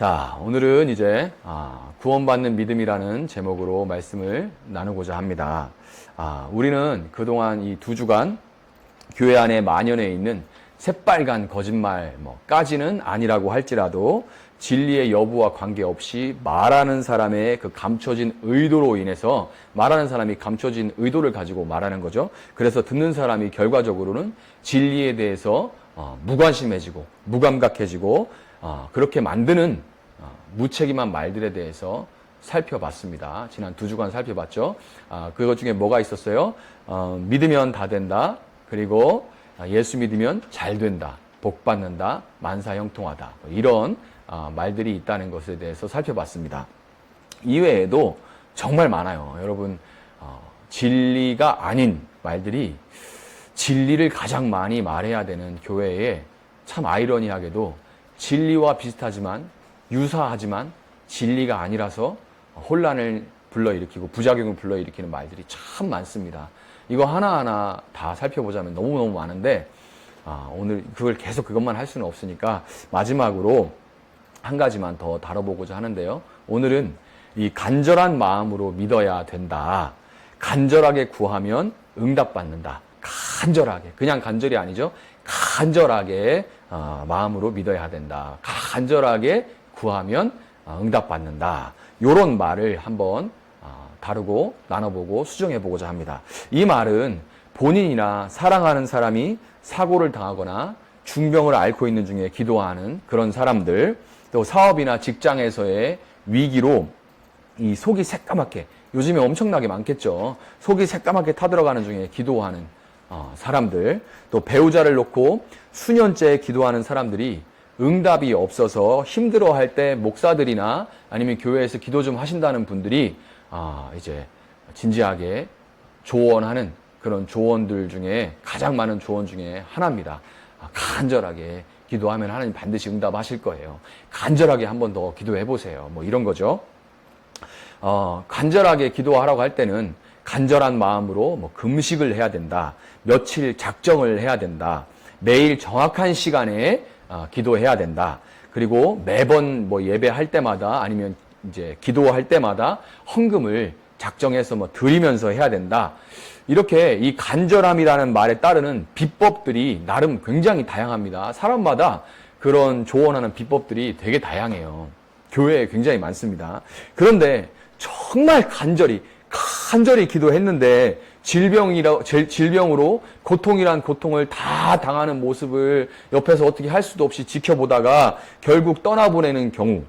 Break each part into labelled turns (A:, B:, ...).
A: 자, 오늘은 이제 구원받는 믿음이라는 제목으로 말씀을 나누고자 합니다. 우리는 그동안 이 2주간 교회 안에 만연해 있는 새빨간 거짓말까지는 아니라고 할지라도 진리의 여부와 관계없이 말하는 사람의 그 감춰진 의도로 인해서 말하는 사람이 감춰진 의도를 가지고 말하는 거죠. 그래서 듣는 사람이 결과적으로는 진리에 대해서 무관심해지고 무감각해지고 그렇게 만드는 무책임한 말들에 대해서 살펴봤습니다. 지난 2주간 살펴봤죠. 그것 중에 뭐가 있었어요? 믿으면 다 된다. 그리고 예수 믿으면 잘 된다. 복 받는다. 만사 형통하다. 이런 말들이 있다는 것에 대해서 살펴봤습니다. 이외에도 정말 많아요. 여러분, 진리가 아닌 말들이 진리를 가장 많이 말해야 되는 교회에 참 아이러니하게도 진리와 비슷하지만 유사하지만 진리가 아니라서 혼란을 불러일으키고 부작용을 불러일으키는 말들이 참 많습니다. 이거 하나하나 다 살펴보자면 너무너무 많은데 오늘 그것만 할 수는 없으니까 마지막으로 한 가지만 더 다뤄보고자 하는데요. 오늘은 이 간절한 마음으로 믿어야 된다. 간절하게 구하면 응답받는다. 간절하게, 그냥 간절이 아니죠. 간절하게 마음으로 믿어야 된다. 간절하게 구하면 응답받는다. 이런 말을 한번 다루고 나눠보고 수정해보고자 합니다. 이 말은 본인이나 사랑하는 사람이 사고를 당하거나 중병을 앓고 있는 중에 기도하는 그런 사람들, 또 사업이나 직장에서의 위기로 이 속이 새까맣게, 요즘에 엄청나게 많겠죠. 속이 새까맣게 타들어가는 중에 기도하는 사람들, 또 배우자를 놓고 수년째 기도하는 사람들이 응답이 없어서 힘들어할 때 목사들이나 아니면 교회에서 기도 좀 하신다는 분들이 이제 진지하게 조언하는 그런 조언들 중에 가장 많은 조언 중에 하나입니다. 간절하게 기도하면 하나님 반드시 응답하실 거예요. 간절하게 한 번 더 기도해 보세요. 뭐 이런 거죠. 간절하게 기도하라고 할 때는 간절한 마음으로 금식을 해야 된다. 며칠 작정을 해야 된다. 매일 정확한 시간에 기도해야 된다. 그리고 매번 예배할 때마다 아니면 이제 기도할 때마다 헌금을 작정해서 드리면서 해야 된다. 이렇게 이 간절함이라는 말에 따르는 비법들이 나름 굉장히 다양합니다. 사람마다 그런 조언하는 비법들이 되게 다양해요. 교회에 굉장히 많습니다. 그런데 정말 간절히 기도했는데 질병으로 고통이란 고통을 다 당하는 모습을 옆에서 어떻게 할 수도 없이 지켜보다가 결국 떠나보내는 경우,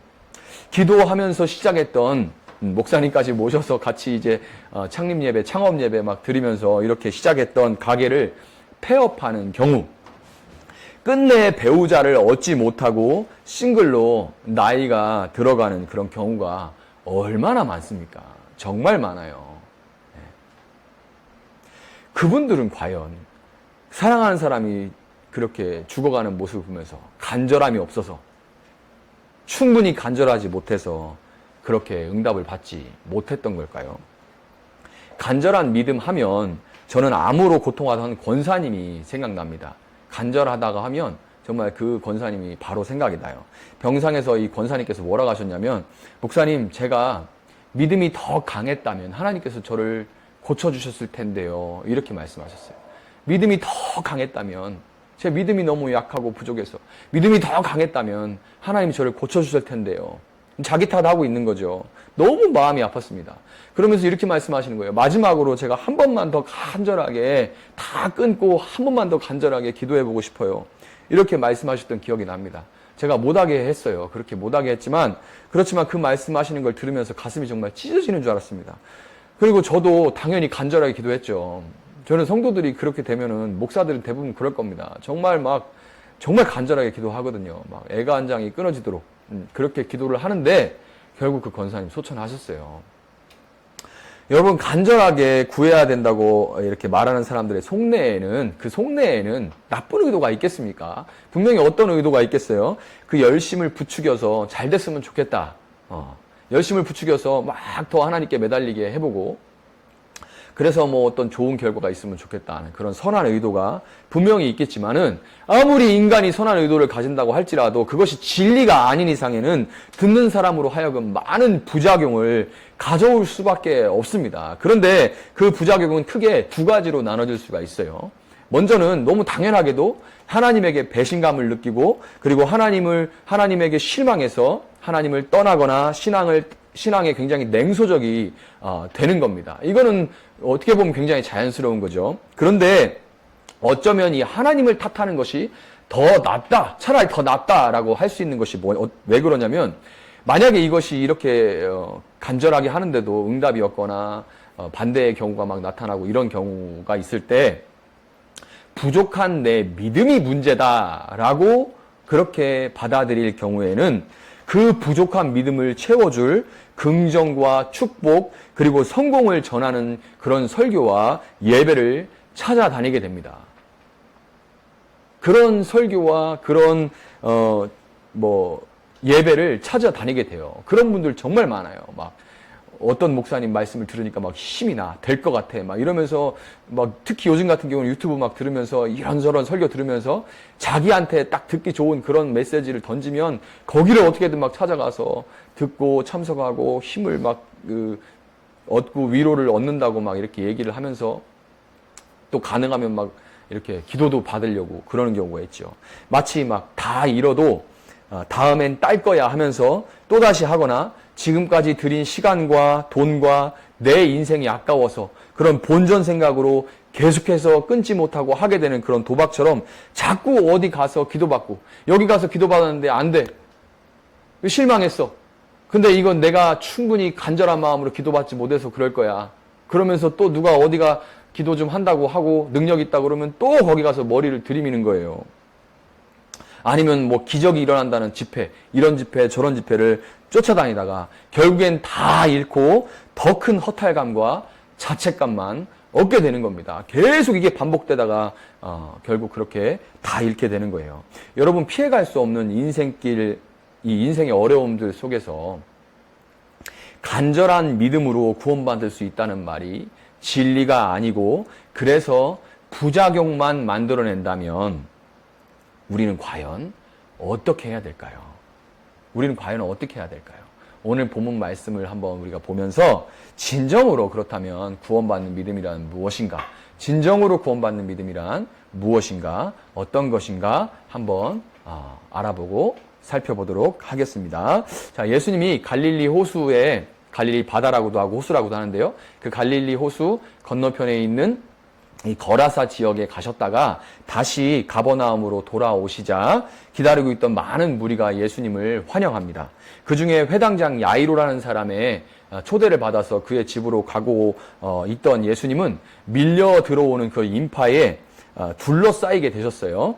A: 기도하면서 시작했던 목사님까지 모셔서 같이 이제 창립 예배, 창업 예배 막 드리면서 이렇게 시작했던 가게를 폐업하는 경우, 끝내 배우자를 얻지 못하고 싱글로 나이가 들어가는 그런 경우가 얼마나 많습니까? 정말 많아요. 그분들은 과연 사랑하는 사람이 그렇게 죽어가는 모습을 보면서 간절함이 없어서, 충분히 간절하지 못해서 그렇게 응답을 받지 못했던 걸까요? 간절한 믿음 하면 저는 암으로 고통하던 권사님이 생각납니다. 간절하다가 하면 정말 그 권사님이 바로 생각이 나요. 병상에서 이 권사님께서 뭐라고 하셨냐면, 목사님, 제가 믿음이 더 강했다면 하나님께서 저를 고쳐주셨을 텐데요. 이렇게 말씀하셨어요. 믿음이 더 강했다면, 제 믿음이 너무 약하고 부족해서 믿음이 더 강했다면 하나님이 저를 고쳐주실 텐데요. 자기 탓하고 있는 거죠. 너무 마음이 아팠습니다. 그러면서 이렇게 말씀하시는 거예요. 마지막으로 제가 한 번만 더 간절하게 다 끊고 한 번만 더 간절하게 기도해보고 싶어요. 이렇게 말씀하셨던 기억이 납니다. 제가 못하게 했어요. 그렇게 못하게 했지만, 그렇지만 그 말씀하시는 걸 들으면서 가슴이 정말 찢어지는 줄 알았습니다. 그리고 저도 당연히 간절하게 기도했죠. 저는 성도들이 그렇게 되면은, 목사들은 대부분 그럴 겁니다. 정말 간절하게 기도하거든요. 애가 한 장이 끊어지도록 그렇게 기도를 하는데 결국 그 권사님 소천하셨어요. 여러분, 간절하게 구해야 된다고 이렇게 말하는 사람들의 속내에는 나쁜 의도가 있겠습니까? 분명히 어떤 의도가 있겠어요? 그 열심을 부추겨서 잘 됐으면 좋겠다. 열심을 부추겨서 막 더 하나님께 매달리게 해보고, 그래서 뭐 어떤 좋은 결과가 있으면 좋겠다는 그런 선한 의도가 분명히 있겠지만은, 아무리 인간이 선한 의도를 가진다고 할지라도 그것이 진리가 아닌 이상에는 듣는 사람으로 하여금 많은 부작용을 가져올 수밖에 없습니다. 그런데 그 부작용은 크게 두 가지로 나눠질 수가 있어요. 먼저는 너무 당연하게도 하나님에게 배신감을 느끼고, 그리고 하나님에게 실망해서 하나님을 떠나거나 신앙에 굉장히 냉소적이 되는 겁니다. 이거는 어떻게 보면 굉장히 자연스러운 거죠. 그런데 어쩌면 이 하나님을 탓하는 것이 더 낫다, 차라리 더 낫다라고 할 수 있는 것이 왜 그러냐면, 만약에 이것이 이렇게 간절하게 하는데도 응답이 없거나 반대의 경우가 막 나타나고 이런 경우가 있을 때, 부족한 내 믿음이 문제다라고 그렇게 받아들일 경우에는 그 부족한 믿음을 채워줄 긍정과 축복, 그리고 성공을 전하는 그런 설교와 예배를 찾아다니게 됩니다. 그런 설교와 그런 예배를 찾아다니게 돼요. 그런 분들 정말 많아요. 막 어떤 목사님 말씀을 들으니까 막 힘이 나, 될 것 같아, 막 이러면서, 막 특히 요즘 같은 경우는 유튜브 막 들으면서 이런저런 설교 들으면서 자기한테 딱 듣기 좋은 그런 메시지를 던지면 거기를 어떻게든 막 찾아가서 듣고 참석하고 힘을 막 얻고 위로를 얻는다고 막 이렇게 얘기를 하면서, 또 가능하면 막 이렇게 기도도 받으려고 그러는 경우가 있죠. 마치 막 다 잃어도 다음엔 딸 거야 하면서 또다시 하거나, 지금까지 들인 시간과 돈과 내 인생이 아까워서 그런 본전 생각으로 계속해서 끊지 못하고 하게 되는 그런 도박처럼 자꾸 어디 가서 기도받고, 여기 가서 기도받았는데 안 돼. 실망했어. 근데 이건 내가 충분히 간절한 마음으로 기도받지 못해서 그럴 거야. 그러면서 또 누가 어디가 기도 좀 한다고 하고 능력 있다고 그러면 또 거기 가서 머리를 들이미는 거예요. 아니면 뭐 기적이 일어난다는 집회, 이런 집회 저런 집회를 쫓아다니다가 결국엔 다 잃고 더 큰 허탈감과 자책감만 얻게 되는 겁니다. 계속 이게 반복되다가 결국 그렇게 다 잃게 되는 거예요. 여러분, 피해갈 수 없는 인생길, 이 인생의 어려움들 속에서 간절한 믿음으로 구원받을 수 있다는 말이 진리가 아니고, 그래서 부작용만 만들어낸다면 우리는 과연 어떻게 해야 될까요? 우리는 과연 어떻게 해야 될까요? 오늘 본문 말씀을 한번 우리가 보면서 진정으로 그렇다면 구원받는 믿음이란 무엇인가? 진정으로 구원받는 믿음이란 무엇인가? 어떤 것인가? 한번 알아보고 살펴보도록 하겠습니다. 자, 예수님이 갈릴리 호수에, 갈릴리 바다라고도 하고 호수라고도 하는데요. 그 갈릴리 호수 건너편에 있는 이 거라사 지역에 가셨다가 다시 가버나움으로 돌아오시자 기다리고 있던 많은 무리가 예수님을 환영합니다. 그 중에 회당장 야이로라는 사람의 초대를 받아서 그의 집으로 가고 있던 예수님은 밀려 들어오는 그 인파에 둘러싸이게 되셨어요.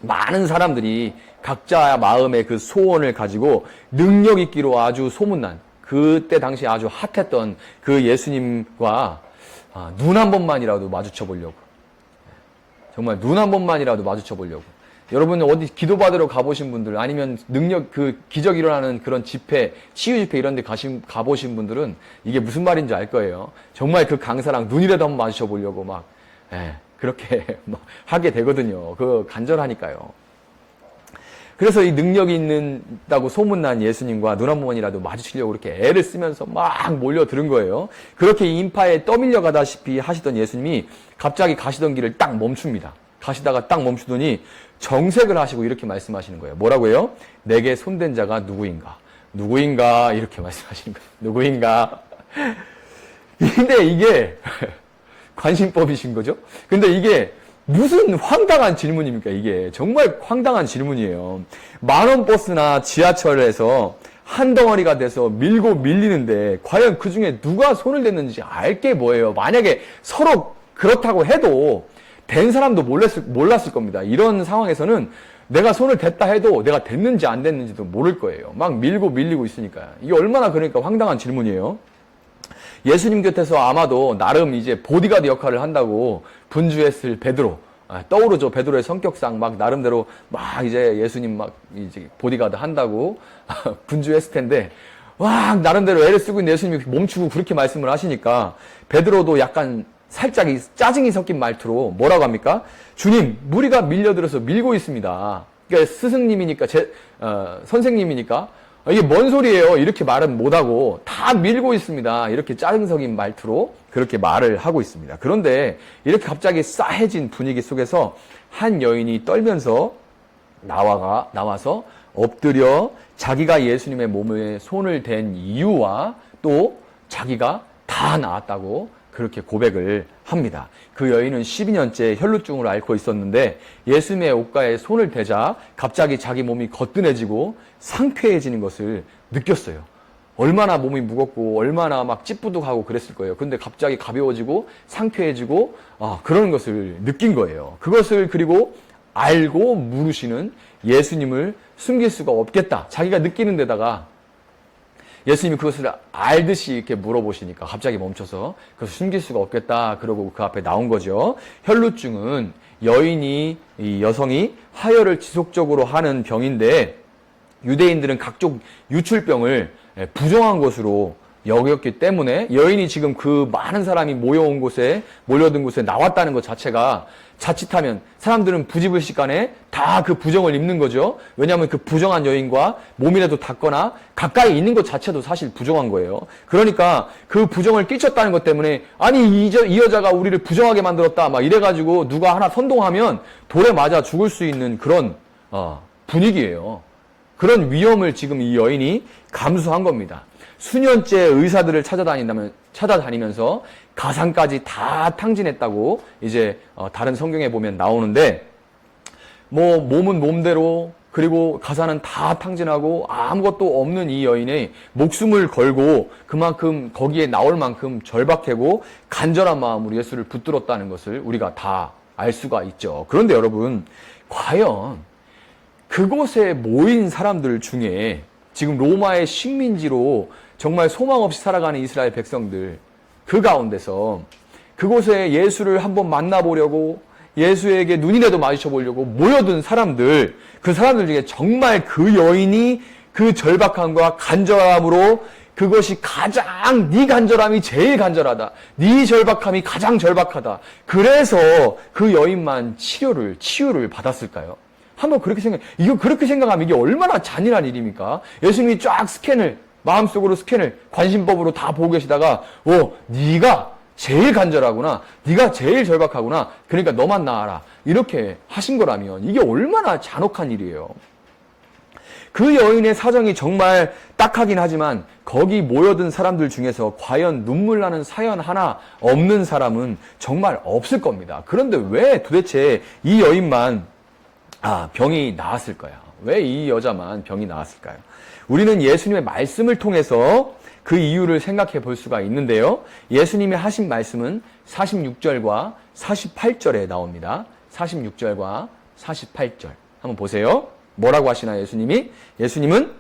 A: 많은 사람들이 각자 마음의 그 소원을 가지고 능력 있기로 아주 소문난, 그때 당시 아주 핫했던 그 예수님과 눈 한 번만이라도 마주쳐 보려고, 정말 눈 한 번만이라도 마주쳐 보려고. 여러분, 어디 기도받으러 가보신 분들, 아니면 능력, 기적 일어나는 그런 집회, 치유 집회 이런 데 가보신 분들은 이게 무슨 말인지 알 거예요. 정말 그 강사랑 눈이라도 한번 마주쳐 보려고 그렇게 하게 되거든요. 간절하니까요. 그래서 이 능력이 있다고 소문난 예수님과 눈 한 번이라도 마주치려고 이렇게 애를 쓰면서 막 몰려들은 거예요. 그렇게 인파에 떠밀려 가다시피 하시던 예수님이 갑자기 가시던 길을 딱 멈춥니다. 가시다가 딱 멈추더니 정색을 하시고 이렇게 말씀하시는 거예요. 뭐라고 해요? 내게 손댄 자가 누구인가? 누구인가? 이렇게 말씀하시는 거예요. 누구인가? 근데 이게 관심법이신 거죠? 근데 이게 무슨 황당한 질문입니까? 이게 정말 황당한 질문이에요. 만원 버스나 지하철에서 한 덩어리가 돼서 밀고 밀리는데 과연 그 중에 누가 손을 댔는지 알 게 뭐예요? 만약에 서로 그렇다고 해도 댄 사람도 몰랐을 겁니다. 이런 상황에서는 내가 손을 댔다 해도 내가 됐는지 안 됐는지도 모를 거예요. 막 밀고 밀리고 있으니까. 이게 얼마나 그러니까 황당한 질문이에요. 예수님 곁에서 아마도 나름 이제 보디가드 역할을 한다고 분주했을 베드로, 떠오르죠. 베드로의 성격상 막 나름대로 막 이제 예수님 막 이제 보디가드 한다고 분주했을 텐데, 막 나름대로 애를 쓰고 있는 예수님이 멈추고 그렇게 말씀을 하시니까 베드로도 약간 살짝 짜증이 섞인 말투로 뭐라고 합니까? 주님, 무리가 밀려들어서 밀고 있습니다. 그러니까 스승님이니까, 선생님이니까, 이게 뭔 소리예요? 이렇게 말은 못하고, 다 밀고 있습니다. 이렇게 짜증 섞인 말투로 그렇게 말을 하고 있습니다. 그런데 이렇게 갑자기 싸해진 분위기 속에서 한 여인이 떨면서 나와서 엎드려 자기가 예수님의 몸에 손을 댄 이유와 또 자기가 다 나았다고 그렇게 고백을 합니다. 그 여인은 12년째 혈루증을 앓고 있었는데 예수님의 옷가에 손을 대자 갑자기 자기 몸이 거뜬해지고 상쾌해지는 것을 느꼈어요. 얼마나 몸이 무겁고 얼마나 막 찌뿌둥하고 그랬을 거예요. 근데 갑자기 가벼워지고 상쾌해지고 그런 것을 느낀 거예요. 그것을 그리고 알고 물으시는 예수님을 숨길 수가 없겠다. 자기가 느끼는 데다가 예수님이 그것을 알듯이 이렇게 물어보시니까 갑자기 멈춰서 그것을 숨길 수가 없겠다. 그러고 그 앞에 나온 거죠. 혈루증은 이 여성이 하혈을 지속적으로 하는 병인데 유대인들은 각종 유출병을 부정한 것으로 여겼기 때문에 여인이 지금 그 많은 사람이 몰려든 곳에 나왔다는 것 자체가 자칫하면 사람들은 부지불식간에 다 그 부정을 입는 거죠. 왜냐하면 그 부정한 여인과 몸이라도 닿거나 가까이 있는 것 자체도 사실 부정한 거예요. 그러니까 그 부정을 끼쳤다는 것 때문에 아니 이 여자가 우리를 부정하게 만들었다 막 이래가지고 누가 하나 선동하면 돌에 맞아 죽을 수 있는 그런 분위기예요. 그런 위험을 지금 이 여인이 감수한 겁니다. 수년째 의사들을 찾아다니면서 가상까지 다 탕진했다고 이제 다른 성경에 보면 나오는데 뭐 몸은 몸대로 그리고 가사는 다 탕진하고 아무것도 없는 이 여인의 목숨을 걸고 그만큼 거기에 나올 만큼 절박하고 간절한 마음으로 예수를 붙들었다는 것을 우리가 다 알 수가 있죠. 그런데 여러분 과연 그곳에 모인 사람들 중에 지금 로마의 식민지로 정말 소망 없이 살아가는 이스라엘 백성들 그 가운데서 그곳에 예수를 한번 만나보려고 예수에게 눈이라도 마주쳐보려고 모여든 사람들 그 사람들 중에 정말 그 여인이 그 절박함과 간절함으로 그것이 가장 네 간절함이 제일 간절하다. 네 절박함이 가장 절박하다. 그래서 그 여인만 치유를 받았을까요? 한번 그렇게 그렇게 생각하면 이게 얼마나 잔인한 일입니까? 예수님이 쫙 마음속으로 스캔을 관심법으로 다 보고 계시다가, 네가 제일 간절하구나. 네가 제일 절박하구나. 그러니까 너만 나아라. 이렇게 하신 거라면 이게 얼마나 잔혹한 일이에요. 그 여인의 사정이 정말 딱하긴 하지만 거기 모여든 사람들 중에서 과연 눈물 나는 사연 하나 없는 사람은 정말 없을 겁니다. 그런데 왜 도대체 이 여인만 병이 나았을까요? 왜 이 여자만 병이 나았을까요? 우리는 예수님의 말씀을 통해서 그 이유를 생각해 볼 수가 있는데요. 예수님이 하신 말씀은 46절과 48절에 나옵니다. 46절과 48절. 한번 보세요. 뭐라고 하시나요, 예수님이? 예수님은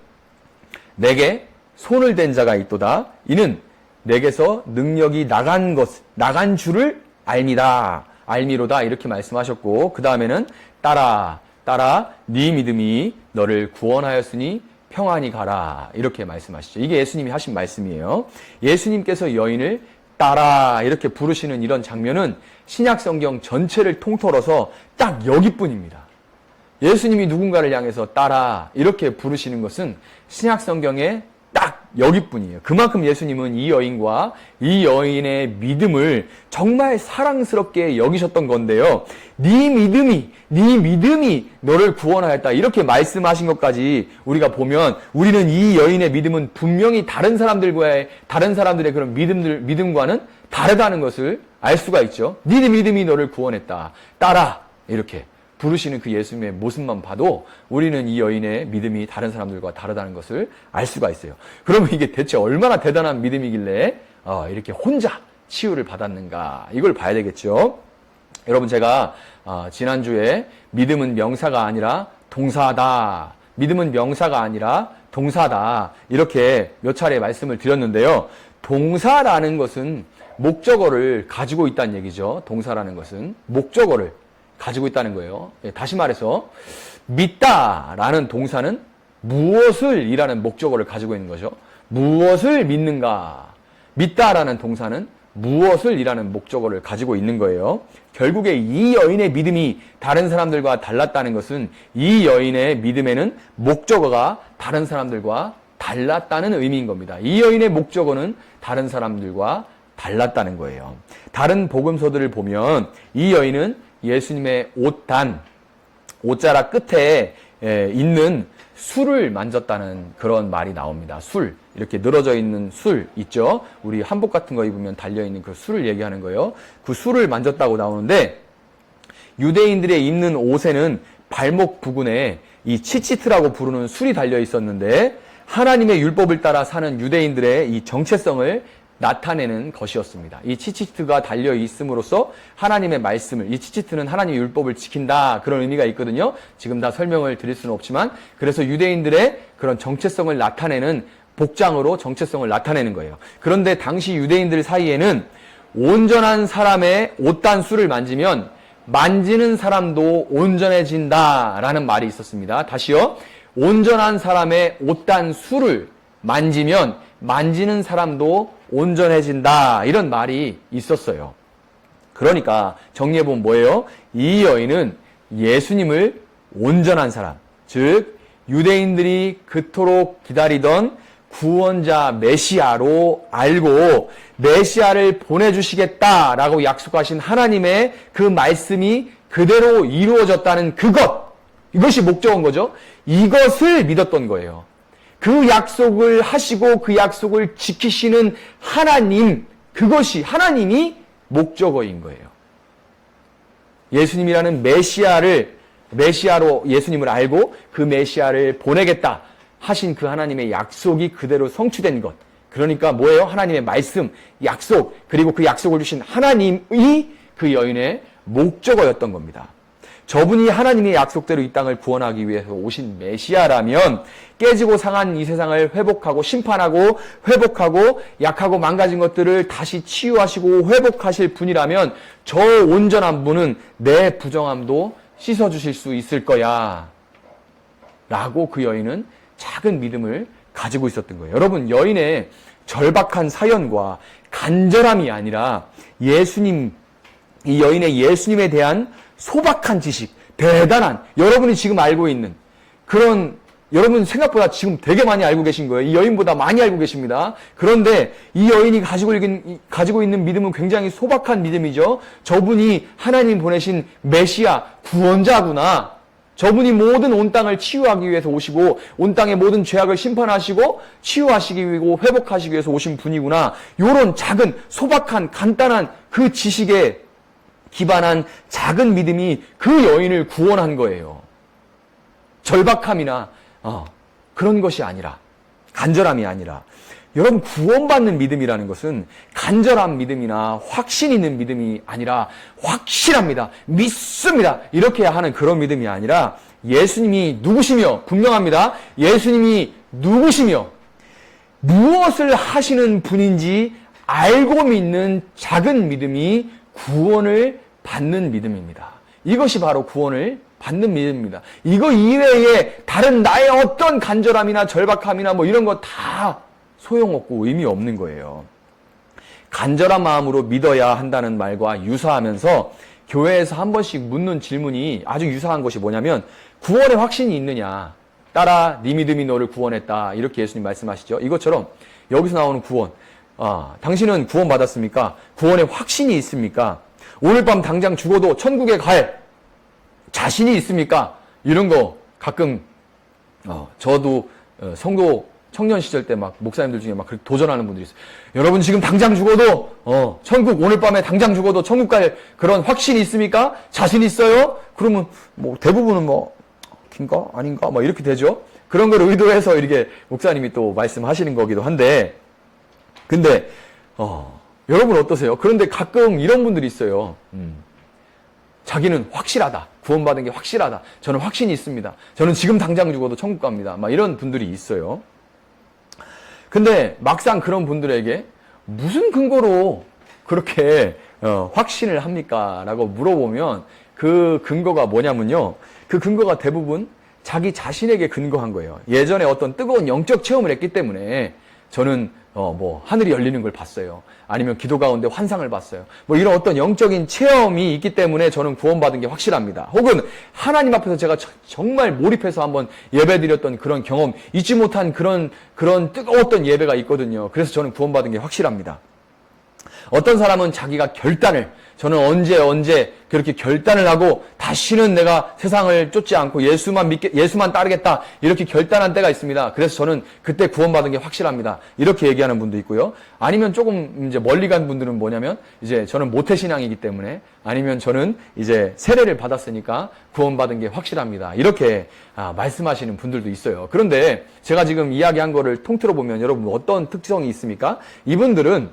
A: 내게 손을 댄 자가 있도다. 이는 내게서 능력이 나간 줄을 알미로다. 이렇게 말씀하셨고, 그 다음에는 따라 네 믿음이 너를 구원하였으니 평안히 가라. 이렇게 말씀하시죠. 이게 예수님이 하신 말씀이에요. 예수님께서 여인을 따라 이렇게 부르시는 이런 장면은 신약 성경 전체를 통틀어서 딱 여기뿐입니다. 예수님이 누군가를 향해서 따라 이렇게 부르시는 것은 신약 성경에 딱 여기뿐이에요. 그만큼 예수님은 이 여인과 이 여인의 믿음을 정말 사랑스럽게 여기셨던 건데요. 네 믿음이 너를 구원하였다. 이렇게 말씀하신 것까지 우리가 보면 우리는 이 여인의 믿음은 분명히 다른 사람들의 그런 믿음과는 다르다는 것을 알 수가 있죠. 네 믿음이 너를 구원했다. 따라 이렇게 부르시는 그 예수님의 모습만 봐도 우리는 이 여인의 믿음이 다른 사람들과 다르다는 것을 알 수가 있어요. 그러면 이게 대체 얼마나 대단한 믿음이길래 이렇게 혼자 치유를 받았는가 이걸 봐야 되겠죠. 여러분 제가 지난주에 믿음은 명사가 아니라 동사다. 믿음은 명사가 아니라 동사다. 이렇게 몇 차례 말씀을 드렸는데요. 동사라는 것은 목적어를 가지고 있다는 얘기죠. 동사라는 것은 목적어를 가지고 있다는 거예요. 다시 말해서 믿다라는 동사는 무엇을 이라는 목적어를 가지고 있는 거죠. 무엇을 믿는가? 믿다라는 동사는 무엇을 이라는 목적어를 가지고 있는 거예요. 결국에 이 여인의 믿음이 다른 사람들과 달랐다는 것은 이 여인의 믿음에는 목적어가 다른 사람들과 달랐다는 의미인 겁니다. 이 여인의 목적어는 다른 사람들과 달랐다는 거예요. 다른 복음서들을 보면 이 여인은 예수님의 옷자락 끝에 있는 술을 만졌다는 그런 말이 나옵니다. 술, 이렇게 늘어져 있는 술 있죠? 우리 한복 같은 거 입으면 달려있는 그 술을 얘기하는 거예요. 그 술을 만졌다고 나오는데, 유대인들의 입는 옷에는 발목 부근에 이 치치트라고 부르는 술이 달려 있었는데, 하나님의 율법을 따라 사는 유대인들의 이 정체성을 나타내는 것이었습니다. 이 치치트가 달려 있음으로써 하나님의 말씀을, 이 치치트는 하나님의 율법을 지킨다, 그런 의미가 있거든요. 지금 다 설명을 드릴 수는 없지만, 그래서 유대인들의 그런 정체성을 나타내는 복장으로 정체성을 나타내는 거예요. 그런데 당시 유대인들 사이에는 온전한 사람의 옷단술을 만지면 만지는 사람도 온전해진다라는 말이 있었습니다. 다시요. 온전한 사람의 옷단술을 만지면 만지는 사람도 온전해진다, 이런 말이 있었어요. 그러니까 정리해보면 뭐예요? 이 여인은 예수님을 온전한 사람, 즉 유대인들이 그토록 기다리던 구원자 메시아로 알고 메시아를 보내주시겠다라고 약속하신 하나님의 그 말씀이 그대로 이루어졌다는 이것이 목적인 거죠. 이것을 믿었던 거예요. 그 약속을 하시고 그 약속을 지키시는 하나님, 그것이 하나님이 목적어인 거예요. 예수님이라는 메시아로 예수님을 알고 그 메시아를 보내겠다 하신 그 하나님의 약속이 그대로 성취된 것. 그러니까 뭐예요? 하나님의 말씀, 약속, 그리고 그 약속을 주신 하나님이 그 여인의 목적어였던 겁니다. 저분이 하나님의 약속대로 이 땅을 구원하기 위해서 오신 메시아라면 깨지고 상한 이 세상을 회복하고 심판하고 회복하고 약하고 망가진 것들을 다시 치유하시고 회복하실 분이라면 저 온전한 분은 내 부정함도 씻어주실 수 있을 거야 라고 그 여인은 작은 믿음을 가지고 있었던 거예요. 여러분, 여인의 절박한 사연과 간절함이 아니라 이 여인의 예수님에 대한 소박한 지식, 대단한, 여러분이 지금 알고 있는 그런, 여러분 생각보다 지금 되게 많이 알고 계신 거예요. 이 여인보다 많이 알고 계십니다. 그런데 이 여인이 가지고 있는 믿음은 굉장히 소박한 믿음이죠. 저분이 하나님 보내신 메시아, 구원자구나. 저분이 모든 온 땅을 치유하기 위해서 오시고 온 땅의 모든 죄악을 심판하시고 치유하시기 위해 회복하시기 위해서 오신 분이구나. 요런 작은 소박한 간단한 그 지식에 기반한 작은 믿음이 그 여인을 구원한 거예요. 절박함이나 그런 것이 아니라, 간절함이 아니라, 여러분, 구원받는 믿음이라는 것은 간절한 믿음이나 확신 있는 믿음이 아니라 확실합니다, 믿습니다, 이렇게 하는 그런 믿음이 아니라 예수님이 누구시며, 분명합니다, 예수님이 누구시며 무엇을 하시는 분인지 알고 믿는 작은 믿음이 구원을 받는 믿음입니다. 이것이 바로 구원을 받는 믿음입니다. 이거 이외에 다른 나의 어떤 간절함이나 절박함이나 뭐 이런 거 다 소용없고 의미 없는 거예요. 간절한 마음으로 믿어야 한다는 말과 유사하면서 교회에서 한 번씩 묻는 질문이 아주 유사한 것이 뭐냐면, 구원의 확신이 있느냐? 따라 네 믿음이 너를 구원했다, 이렇게 예수님 말씀하시죠. 이것처럼 여기서 나오는 구원, 당신은 구원 받았습니까? 구원의 확신이 있습니까? 오늘 밤 당장 죽어도 천국에 갈 자신이 있습니까? 이런 거 가끔 저도 성도 청년 시절 때 막 목사님들 중에 막 그렇게 도전하는 분들이 있어요. 여러분, 지금 당장 죽어도 천국, 오늘 밤에 당장 죽어도 천국 갈 그런 확신이 있습니까? 자신 있어요? 그러면 뭐 대부분은 긴가 아닌가 막 이렇게 되죠. 그런 걸 의도해서 이렇게 목사님이 또 말씀하시는 거기도 한데, 근데 여러분 어떠세요? 그런데 가끔 이런 분들이 있어요. 자기는 확실하다. 구원받은 게 확실하다. 저는 확신이 있습니다. 저는 지금 당장 죽어도 천국 갑니다. 막 이런 분들이 있어요. 근데 막상 그런 분들에게 무슨 근거로 그렇게 확신을 합니까? 라고 물어보면 그 근거가 뭐냐면요. 그 근거가 대부분 자기 자신에게 근거한 거예요. 예전에 어떤 뜨거운 영적 체험을 했기 때문에 저는 하늘이 열리는 걸 봤어요. 아니면 기도 가운데 환상을 봤어요. 이런 어떤 영적인 체험이 있기 때문에 저는 구원받은 게 확실합니다. 혹은 하나님 앞에서 제가 정말 몰입해서 한번 예배드렸던 그런 경험, 잊지 못한 그런 뜨거웠던 예배가 있거든요. 그래서 저는 구원받은 게 확실합니다. 어떤 사람은 자기가 저는 언제 그렇게 결단을 하고 다시는 내가 세상을 쫓지 않고 예수만 따르겠다 이렇게 결단한 때가 있습니다. 그래서 저는 그때 구원받은 게 확실합니다. 이렇게 얘기하는 분도 있고요. 아니면 조금 이제 멀리 간 분들은 뭐냐면 이제 저는 모태신앙이기 때문에 아니면 저는 이제 세례를 받았으니까 구원받은 게 확실합니다. 이렇게 말씀하시는 분들도 있어요. 그런데 제가 지금 이야기한 거를 통틀어 보면 여러분 어떤 특성이 있습니까? 이분들은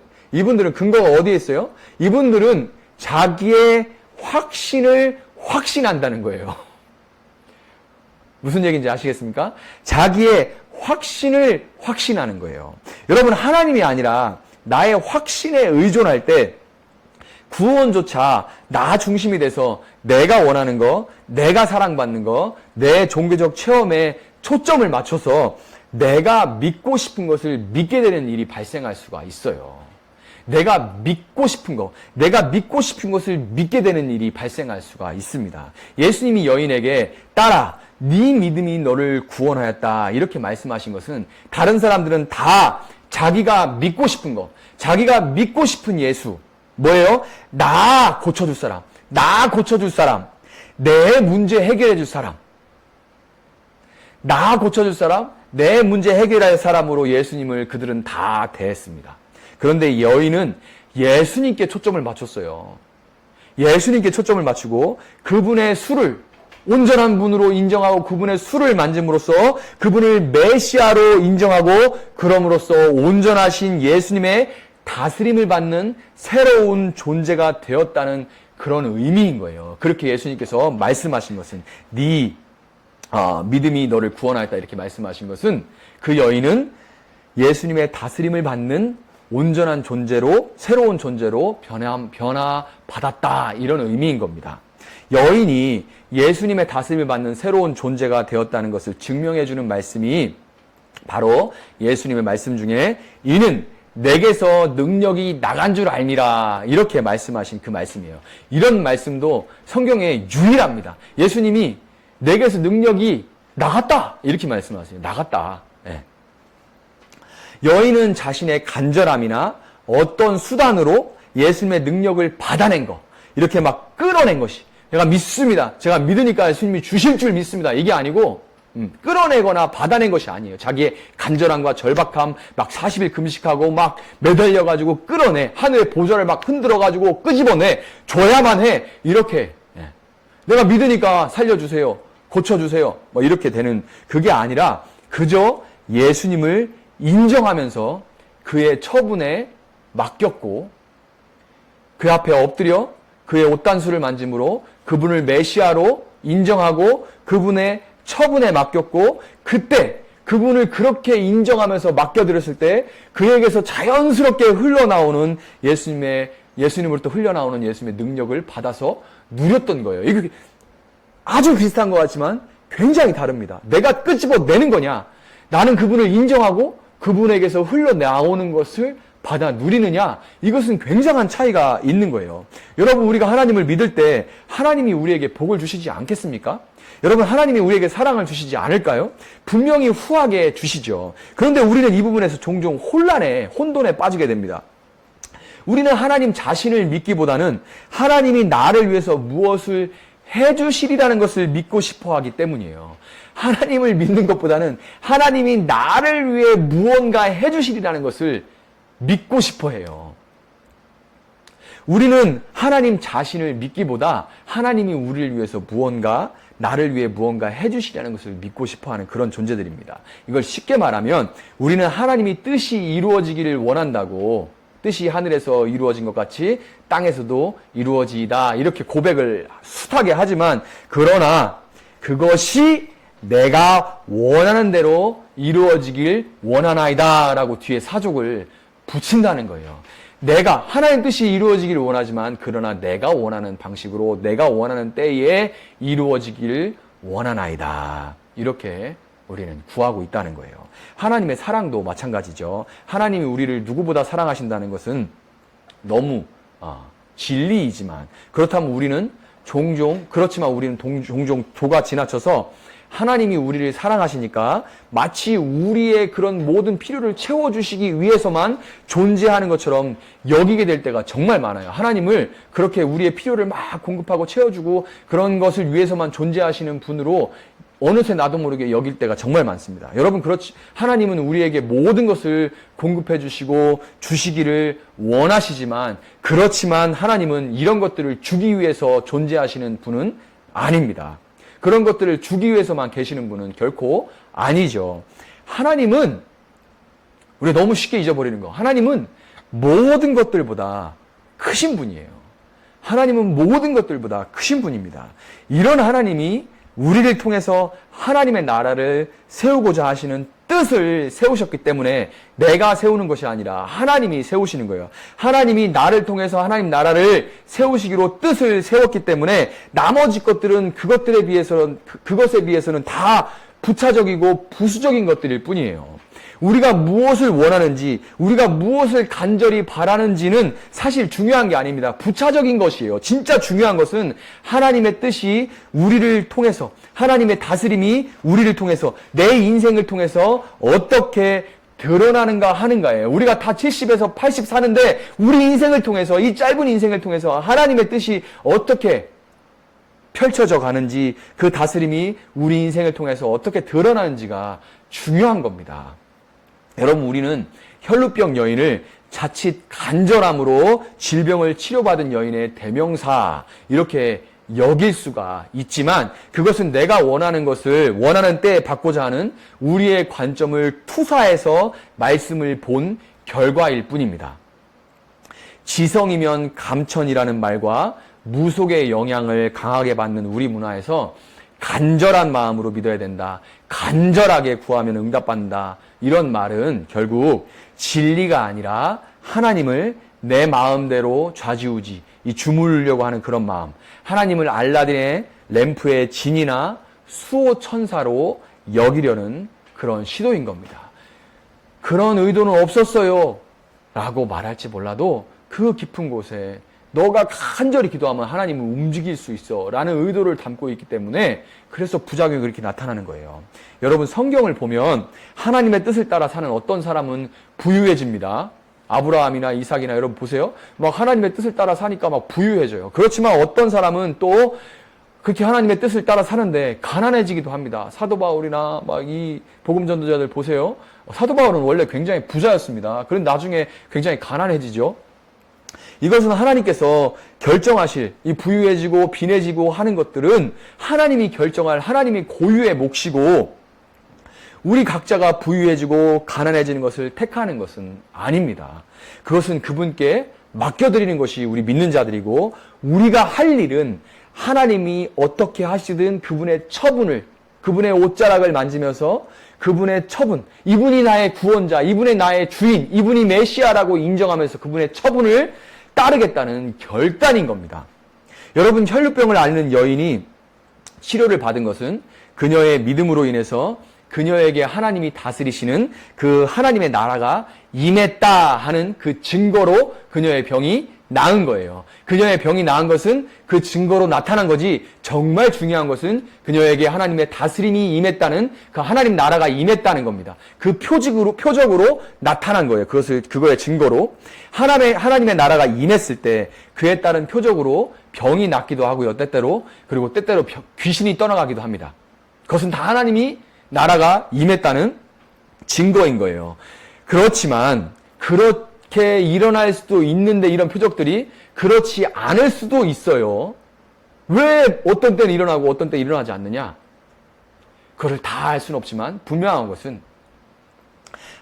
A: 근거가 어디에 있어요? 이분들은 자기의 확신을 확신한다는 거예요. 무슨 얘기인지 아시겠습니까? 자기의 확신을 확신하는 거예요. 여러분, 하나님이 아니라 나의 확신에 의존할 때 구원조차 나 중심이 돼서 내가 원하는 거, 내가 사랑받는 거, 내 종교적 체험에 초점을 맞춰서 내가 믿고 싶은 것을 믿게 되는 일이 발생할 수가 있어요. 내가 믿고 싶은 것을 믿게 되는 일이 발생할 수가 있습니다. 예수님이 여인에게 딸아, 네 믿음이 너를 구원하였다 이렇게 말씀하신 것은 다른 사람들은 다 자기가 믿고 싶은 거, 자기가 믿고 싶은 예수, 뭐예요? 나 고쳐줄 사람, 내 문제 해결해 줄 사람, 나 고쳐줄 사람, 내 문제 해결할 사람으로 예수님을 그들은 다 대했습니다. 그런데 여인은 예수님께 초점을 맞췄어요. 예수님께 초점을 맞추고 그분의 수를 온전한 분으로 인정하고 그분의 수를 만짐으로써 그분을 메시아로 인정하고 그럼으로써 온전하신 예수님의 다스림을 받는 새로운 존재가 되었다는 그런 의미인 거예요. 그렇게 예수님께서 말씀하신 것은 네 믿음이 너를 구원하였다 이렇게 말씀하신 것은 그 여인은 예수님의 다스림을 받는 온전한 존재로 새로운 존재로 변화받았다 이런 의미인 겁니다. 여인이 예수님의 다스림을 받는 새로운 존재가 되었다는 것을 증명해주는 말씀이 바로 예수님의 말씀 중에 이는 내게서 능력이 나간 줄 알미라 이렇게 말씀하신 그 말씀이에요. 이런 말씀도 성경에 유일합니다. 예수님이 내게서 능력이 나갔다 이렇게 말씀하세요. 나갔다. 네. 여인은 자신의 간절함이나 어떤 수단으로 예수님의 능력을 받아낸 거, 이렇게 막 끌어낸 것이, 제가 믿습니다. 제가 믿으니까 예수님이 주실 줄 믿습니다. 이게 아니고, 끌어내거나 받아낸 것이 아니에요. 자기의 간절함과 절박함, 막 40일 금식하고 막 매달려가지고 끌어내, 하늘의 보좌를 막 흔들어가지고 끄집어내, 줘야만 해. 이렇게, 내가 믿으니까 살려주세요. 고쳐주세요. 뭐 이렇게 되는 그게 아니라, 그저 예수님을 인정하면서 그의 처분에 맡겼고 그 앞에 엎드려 그의 옷단수를 만짐으로 그분을 메시아로 인정하고 그분의 처분에 맡겼고 그때 그분을 그렇게 인정하면서 맡겨드렸을 때 그에게서 자연스럽게 흘러나오는 예수님으로부터 흘러나오는 예수님의 능력을 받아서 누렸던 거예요. 이게 아주 비슷한 것 같지만 굉장히 다릅니다. 내가 끄집어내는 거냐, 나는 그분을 인정하고 그분에게서 흘러나오는 것을 받아 누리느냐, 이것은 굉장한 차이가 있는 거예요. 여러분, 우리가 하나님을 믿을 때 하나님이 우리에게 복을 주시지 않겠습니까? 여러분, 하나님이 우리에게 사랑을 주시지 않을까요? 분명히 후하게 주시죠. 그런데 우리는 이 부분에서 종종 혼돈에 빠지게 됩니다. 우리는 하나님 자신을 믿기보다는 하나님이 나를 위해서 무엇을 해주시리라는 것을 믿고 싶어 하기 때문이에요. 하나님을 믿는 것보다는 하나님이 나를 위해 무언가 해주시리라는 것을 믿고 싶어 해요. 우리는 하나님 자신을 믿기보다 하나님이 우리를 위해서 나를 위해 무언가 해주시리라는 것을 믿고 싶어 하는 그런 존재들입니다. 이걸 쉽게 말하면 우리는 하나님이 뜻이 이루어지기를 원한다고, 뜻이 하늘에서 이루어진 것 같이 땅에서도 이루어지이다 이렇게 고백을 숱하게 하지만, 그러나 그것이 내가 원하는 대로 이루어지길 원하나이다 라고 뒤에 사족을 붙인다는 거예요. 내가 하나님 뜻이 이루어지기를 원하지만 그러나 내가 원하는 방식으로 내가 원하는 때에 이루어지기를 원하나이다 이렇게 우리는 구하고 있다는 거예요. 하나님의 사랑도 마찬가지죠. 하나님이 우리를 누구보다 사랑하신다는 것은 너무 진리이지만, 그렇다면 우리는 종종 도가 지나쳐서 하나님이 우리를 사랑하시니까 마치 우리의 그런 모든 필요를 채워주시기 위해서만 존재하는 것처럼 여기게 될 때가 정말 많아요. 하나님을 그렇게 우리의 필요를 막 공급하고 채워주고 그런 것을 위해서만 존재하시는 분으로 어느새 나도 모르게 여길 때가 정말 많습니다. 여러분, 하나님은 우리에게 모든 것을 공급해 주시고 주시기를 원하시지만, 그렇지만 하나님은 이런 것들을 주기 위해서 존재하시는 분은 아닙니다. 그런 것들을 주기 위해서만 계시는 분은 결코 아니죠. 하나님은, 우리가 너무 쉽게 잊어버리는 거, 하나님은 모든 것들보다 크신 분이에요. 하나님은 모든 것들보다 크신 분입니다. 이런 하나님이 우리를 통해서 하나님의 나라를 세우고자 하시는 뜻을 세우셨기 때문에 내가 세우는 것이 아니라 하나님이 세우시는 거예요. 하나님이 나를 통해서 하나님 나라를 세우시기로 뜻을 세웠기 때문에 나머지 것들은 그것에 비해서는 다 부차적이고 부수적인 것들일 뿐이에요. 우리가 무엇을 원하는지, 우리가 무엇을 간절히 바라는지는 사실 중요한 게 아닙니다. 부차적인 것이에요. 진짜 중요한 것은 하나님의 뜻이 우리를 통해서, 하나님의 다스림이 우리를 통해서, 내 인생을 통해서 어떻게 드러나는가 하는가예요. 우리가 다 70에서 80 사는데 우리 인생을 통해서, 이 짧은 인생을 통해서 하나님의 뜻이 어떻게 펼쳐져 가는지, 그 다스림이 우리 인생을 통해서 어떻게 드러나는지가 중요한 겁니다. 여러분, 우리는 혈루병 여인을 자칫 간절함으로 질병을 치료받은 여인의 대명사 이렇게 여길 수가 있지만, 그것은 내가 원하는 것을 원하는 때에 받고자 하는 우리의 관점을 투사해서 말씀을 본 결과일 뿐입니다. 지성이면 감천이라는 말과 무속의 영향을 강하게 받는 우리 문화에서 간절한 마음으로 믿어야 된다, 간절하게 구하면 응답받는다, 이런 말은 결국 진리가 아니라 하나님을 내 마음대로 좌지우지, 이 주무르려고 하는 그런 마음, 하나님을 알라딘의 램프의 진이나 수호 천사로 여기려는 그런 시도인 겁니다. 그런 의도는 없었어요 라고 말할지 몰라도 그 깊은 곳에 너가 간절히 기도하면 하나님은 움직일 수 있어 라는 의도를 담고 있기 때문에, 그래서 부작용이 그렇게 나타나는 거예요. 여러분, 성경을 보면 하나님의 뜻을 따라 사는 어떤 사람은 부유해집니다. 아브라함이나 이삭이나 여러분 보세요. 막 하나님의 뜻을 따라 사니까 막 부유해져요. 그렇지만 어떤 사람은 또 그렇게 하나님의 뜻을 따라 사는데 가난해지기도 합니다. 사도 바울이나 막 이 복음 전도자들 보세요. 사도 바울은 원래 굉장히 부자였습니다. 그런데 나중에 굉장히 가난해지죠. 이것은 하나님께서 결정하실, 이 부유해지고 빈해지고 하는 것들은 하나님이 결정할, 하나님이 고유의 몫이고, 우리 각자가 부유해지고 가난해지는 것을 택하는 것은 아닙니다. 그것은 그분께 맡겨드리는 것이 우리 믿는 자들이고, 우리가 할 일은 하나님이 어떻게 하시든 그분의 처분을, 그분의 옷자락을 만지면서 그분의 처분, 이분이 나의 구원자, 이분이 나의 주인, 이분이 메시아라고 인정하면서 그분의 처분을 따르겠다는 결단인 겁니다. 여러분, 혈루병을 앓는 여인이 치료를 받은 것은 그녀의 믿음으로 인해서 그녀에게 하나님이 다스리시는 그 하나님의 나라가 임했다 하는 그 증거로 그녀의 병이 나은 거예요. 그녀의 병이 나은 것은 그 증거로 나타난 거지, 정말 중요한 것은 그녀에게 하나님의 다스림이 임했다는, 그 하나님 나라가 임했다는 겁니다. 그 표적으로 나타난 거예요. 그거의 증거로. 하나님의 나라가 임했을 때 그에 따른 표적으로 병이 낫기도 하고요. 때때로. 그리고 때때로 귀신이 떠나가기도 합니다. 그것은 다 하나님이 나라가 임했다는 증거인 거예요. 그렇지만 그렇게 일어날 수도 있는데, 이런 표적들이 그렇지 않을 수도 있어요. 왜 어떤 때는 일어나고 어떤 때 일어나지 않느냐? 그걸 다 알 수는 없지만 분명한 것은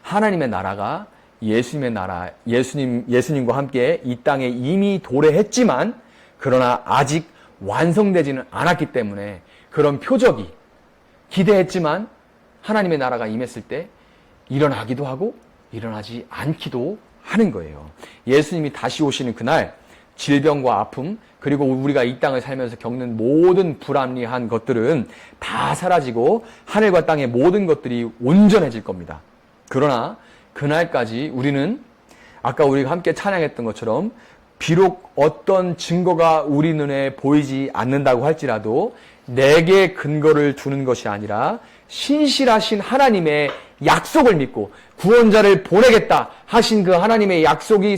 A: 하나님의 나라가 예수님의 나라, 예수님과 함께 이 땅에 이미 도래했지만, 그러나 아직 완성되지는 않았기 때문에 그런 표적이 기대했지만 하나님의 나라가 임했을 때 일어나기도 하고 일어나지 않기도 하는 거예요. 예수님이 다시 오시는 그날, 질병과 아픔, 그리고 우리가 이 땅을 살면서 겪는 모든 불합리한 것들은 다 사라지고 하늘과 땅의 모든 것들이 온전해질 겁니다. 그러나 그날까지 우리는 아까 우리가 함께 찬양했던 것처럼 비록 어떤 증거가 우리 눈에 보이지 않는다고 할지라도 내게 근거를 두는 것이 아니라 신실하신 하나님의 약속을 믿고 구원자를 보내겠다 하신 그 하나님의 약속이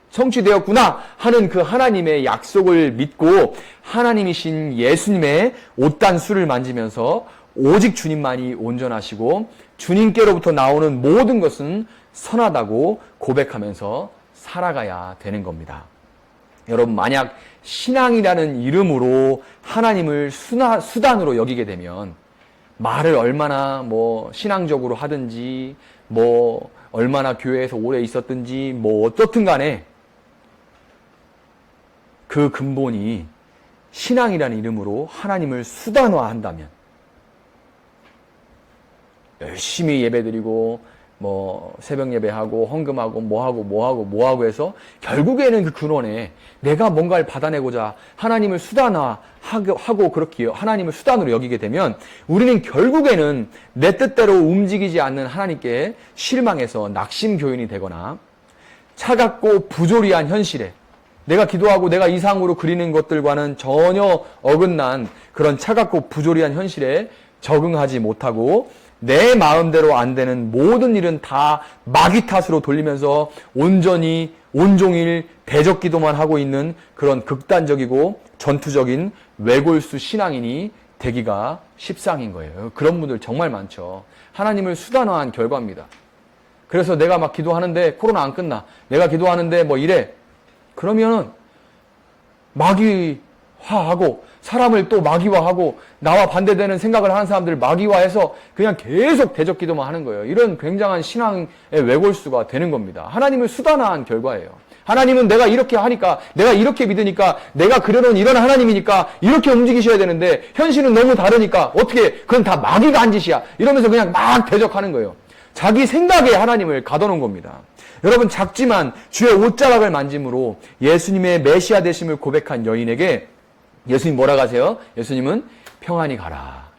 A: 성취되었구나 하는 그 하나님의 약속을 믿고 하나님이신 예수님의 옷단수를 만지면서 오직 주님만이 온전하시고 주님께로부터 나오는 모든 것은 선하다고 고백하면서 살아가야 되는 겁니다. 여러분, 만약 신앙이라는 이름으로 하나님을 수단으로 여기게 되면 말을 얼마나 신앙적으로 하든지 얼마나 교회에서 오래 있었든지 어떻든 간에 그 근본이 신앙이라는 이름으로 하나님을 수단화한다면 열심히 예배드리고 새벽 예배하고 헌금하고 뭐하고 해서 결국에는 그 근원에 내가 뭔가를 받아내고자 하나님을 수단화하고 그렇게 하나님을 수단으로 여기게 되면 우리는 결국에는 내 뜻대로 움직이지 않는 하나님께 실망해서 낙심교인이 되거나 차갑고 부조리한 현실에 내가 기도하고 내가 이상으로 그리는 것들과는 전혀 어긋난 그런 차갑고 부조리한 현실에 적응하지 못하고 내 마음대로 안 되는 모든 일은 다 마귀 탓으로 돌리면서 온종일 대적기도만 하고 있는 그런 극단적이고 전투적인 외골수 신앙인이 되기가 십상인 거예요. 그런 분들 정말 많죠. 하나님을 수단화한 결과입니다. 그래서 내가 막 기도하는데 코로나 안 끝나. 내가 기도하는데 이래. 그러면 마귀화하고 사람을 또 마귀화하고 나와 반대되는 생각을 하는 사람들을 마귀화해서 그냥 계속 대적기도만 하는 거예요. 이런 굉장한 신앙의 외골수가 되는 겁니다. 하나님을 수단화한 결과예요. 하나님은 내가 이렇게 하니까, 내가 이렇게 믿으니까, 내가 그려놓은 이런 하나님이니까 이렇게 움직이셔야 되는데 현실은 너무 다르니까 어떻게 그건 다 마귀가 한 짓이야 이러면서 그냥 막 대적하는 거예요. 자기 생각에 하나님을 가둬놓은 겁니다. 여러분, 작지만 주의 옷자락을 만짐으로 예수님의 메시아 되심을 고백한 여인에게 예수님 뭐라고 하세요? 예수님은 평안히 가라.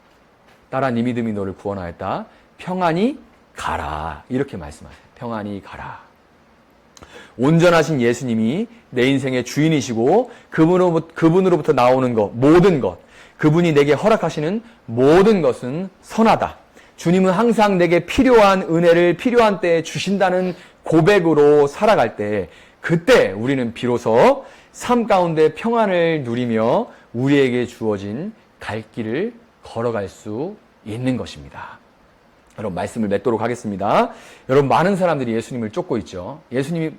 A: 딸아, 네 믿음이 너를 구원하였다. 평안히 가라. 이렇게 말씀하세요. 평안히 가라. 온전하신 예수님이 내 인생의 주인이시고 그분으로부터 나오는 것, 모든 것, 그분이 내게 허락하시는 모든 것은 선하다. 주님은 항상 내게 필요한 은혜를 필요한 때에 주신다는 고백으로 살아갈 때 그때 우리는 비로소 삶 가운데 평안을 누리며 우리에게 주어진 갈 길을 걸어갈 수 있는 것입니다. 여러분, 말씀을 맺도록 하겠습니다. 여러분, 많은 사람들이 예수님을 쫓고 있죠.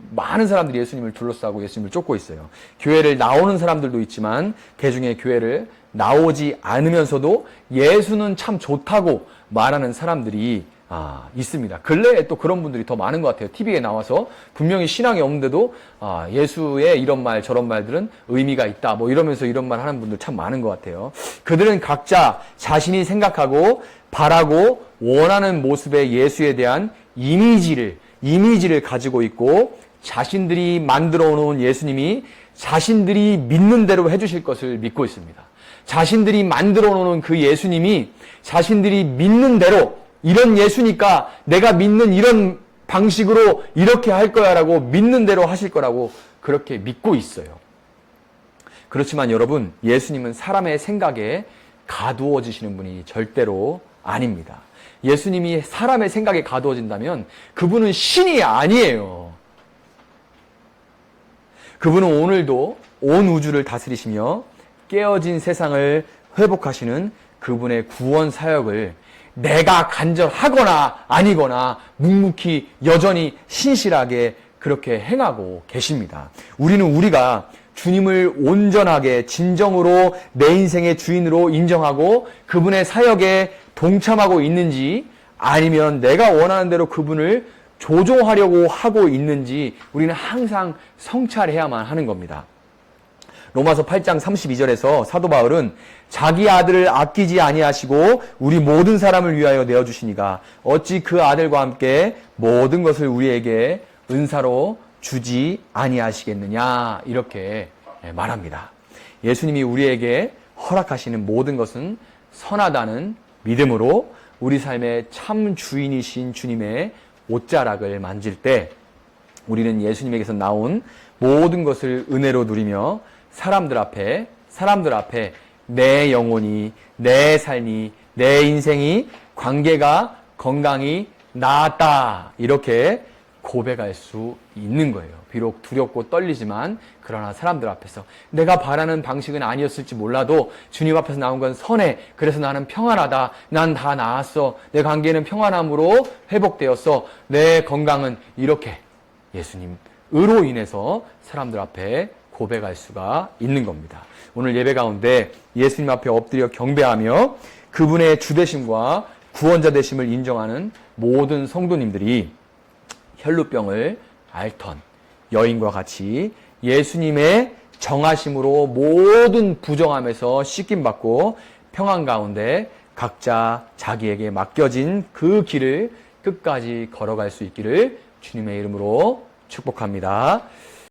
A: 많은 사람들이 예수님을 둘러싸고 예수님을 쫓고 있어요. 교회를 나오는 사람들도 있지만 그중에 교회를 나오지 않으면서도 예수는 참 좋다고 말하는 사람들이 있습니다. 근래에 또 그런 분들이 더 많은 것 같아요. TV에 나와서 분명히 신앙이 없는데도 예수의 이런 말 저런 말들은 의미가 있다 이러면서 이런 말 하는 분들 참 많은 것 같아요. 그들은 각자 자신이 생각하고 바라고 원하는 모습의 예수에 대한 이미지를 가지고 있고 자신들이 만들어 놓은 예수님이 자신들이 믿는 대로 해주실 것을 믿고 있습니다. 자신들이 만들어 놓은 그 예수님이 자신들이 믿는 대로 이런 예수니까 내가 믿는 이런 방식으로 이렇게 할 거야 라고 믿는 대로 하실 거라고 그렇게 믿고 있어요. 그렇지만 여러분, 예수님은 사람의 생각에 가두어지시는 분이 절대로 아닙니다. 예수님이 사람의 생각에 가두어진다면 그분은 신이 아니에요. 그분은 오늘도 온 우주를 다스리시며 깨어진 세상을 회복하시는 그분의 구원 사역을 내가 간절하거나 아니거나 묵묵히 여전히 신실하게 그렇게 행하고 계십니다. 우리가 주님을 온전하게 진정으로 내 인생의 주인으로 인정하고 그분의 사역에 동참하고 있는지 아니면 내가 원하는 대로 그분을 조종하려고 하고 있는지 우리는 항상 성찰해야만 하는 겁니다. 로마서 8장 32절에서 사도 바울은 자기 아들을 아끼지 아니하시고 우리 모든 사람을 위하여 내어주시니가 어찌 그 아들과 함께 모든 것을 우리에게 은사로 주지 아니하시겠느냐 이렇게 말합니다. 예수님이 우리에게 허락하시는 모든 것은 선하다는 믿음으로 우리 삶의 참 주인이신 주님의 옷자락을 만질 때 우리는 예수님에게서 나온 모든 것을 은혜로 누리며 사람들 앞에 내 영혼이, 내 삶이, 내 인생이, 관계가 건강히 나았다 이렇게 고백할 수 있는 거예요. 비록 두렵고 떨리지만 그러나 사람들 앞에서 내가 바라는 방식은 아니었을지 몰라도 주님 앞에서 나온 건 선해. 그래서 나는 평안하다. 난 다 나았어. 내 관계는 평안함으로 회복되었어. 내 건강은 이렇게 예수님으로 인해서 사람들 앞에 고백할 수가 있는 겁니다. 오늘 예배 가운데 예수님 앞에 엎드려 경배하며 그분의 주되심과 구원자 되심을 인정하는 모든 성도님들이 혈루병을 앓던 여인과 같이 예수님의 정하심으로 모든 부정함에서 씻김받고 평안 가운데 각자 자기에게 맡겨진 그 길을 끝까지 걸어갈 수 있기를 주님의 이름으로 축복합니다.